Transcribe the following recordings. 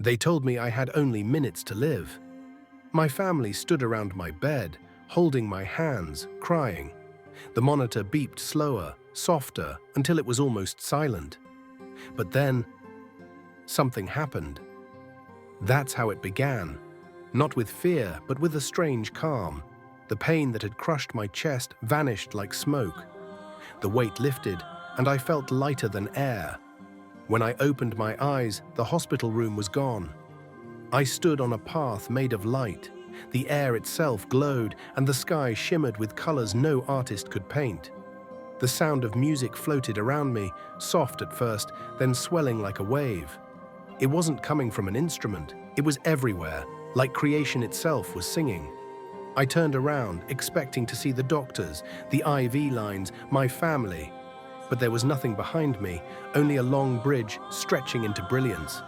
They told me I had only minutes to live. My family stood around my bed, holding my hands, crying. The monitor beeped slower, softer, until it was almost silent. But then, something happened. That's how it began. Not with fear, but with a strange calm. The pain that had crushed my chest vanished like smoke. The weight lifted, and I felt lighter than air. When I opened my eyes, the hospital room was gone. I stood on a path made of light. The air itself glowed, and the sky shimmered with colors no artist could paint. The sound of music floated around me, soft at first, then swelling like a wave. It wasn't coming from an instrument, it was everywhere, like creation itself was singing. I turned around, expecting to see the doctors, the IV lines, my family. But there was nothing behind me, only a long bridge stretching into brilliance.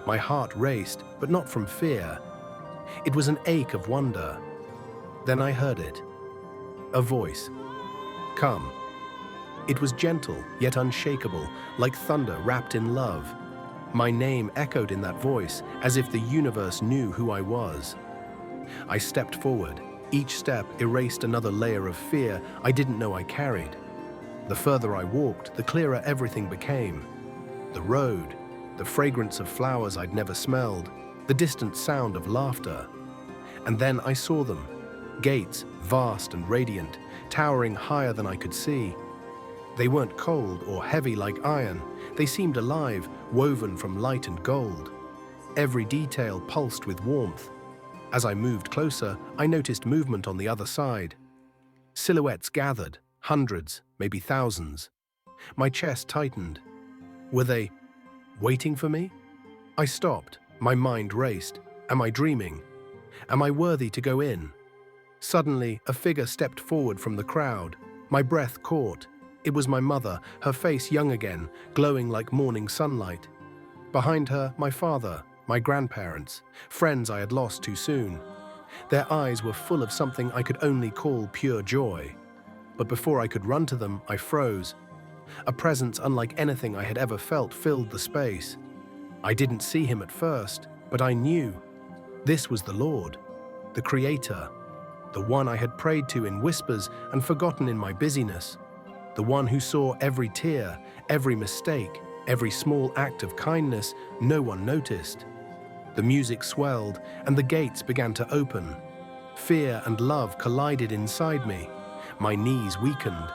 My heart raced, but not from fear. It was an ache of wonder. Then I heard it. A voice. Come. It was gentle, yet unshakable, like thunder wrapped in love. My name echoed in that voice, as if the universe knew who I was. I stepped forward. Each step erased another layer of fear I didn't know I carried. The further I walked, the clearer everything became. The road, the fragrance of flowers I'd never smelled, the distant sound of laughter. And then I saw them. Gates, vast and radiant, towering higher than I could see. They weren't cold or heavy like iron. They seemed alive, woven from light and gold. Every detail pulsed with warmth. As I moved closer, I noticed movement on the other side. Silhouettes gathered, hundreds, maybe thousands. My chest tightened. Were they waiting for me? I stopped. My mind raced. Am I dreaming? Am I worthy to go in? Suddenly, a figure stepped forward from the crowd. My breath caught. It was my mother, her face young again, glowing like morning sunlight. Behind her, my father, my grandparents, friends I had lost too soon. Their eyes were full of something I could only call pure joy. But before I could run to them, I froze. A presence unlike anything I had ever felt filled the space. I didn't see him at first, but I knew. This was the Lord, the Creator, the one I had prayed to in whispers and forgotten in my busyness, the one who saw every tear, every mistake, every small act of kindness no one noticed. The music swelled, and the gates began to open. Fear and love collided inside me. My knees weakened.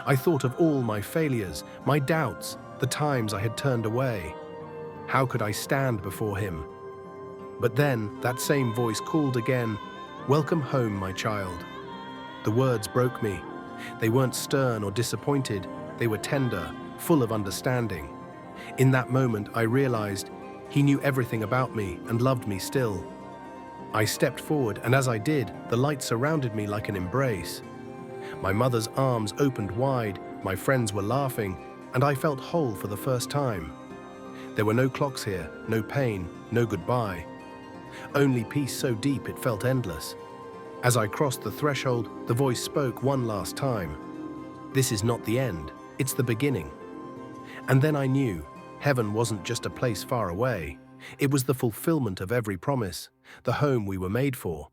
I thought of all my failures, my doubts, the times I had turned away. How could I stand before him? But then that same voice called again, "Welcome home, my child." The words broke me. They weren't stern or disappointed. They were tender, full of understanding. In that moment, I realized he knew everything about me and loved me still. I stepped forward, and as I did, the light surrounded me like an embrace. My mother's arms opened wide, my friends were laughing, and I felt whole for the first time. There were no clocks here, no pain, no goodbye. Only peace so deep it felt endless. As I crossed the threshold, the voice spoke one last time. "This is not the end, it's the beginning." And then I knew heaven wasn't just a place far away. It was the fulfillment of every promise, the home we were made for.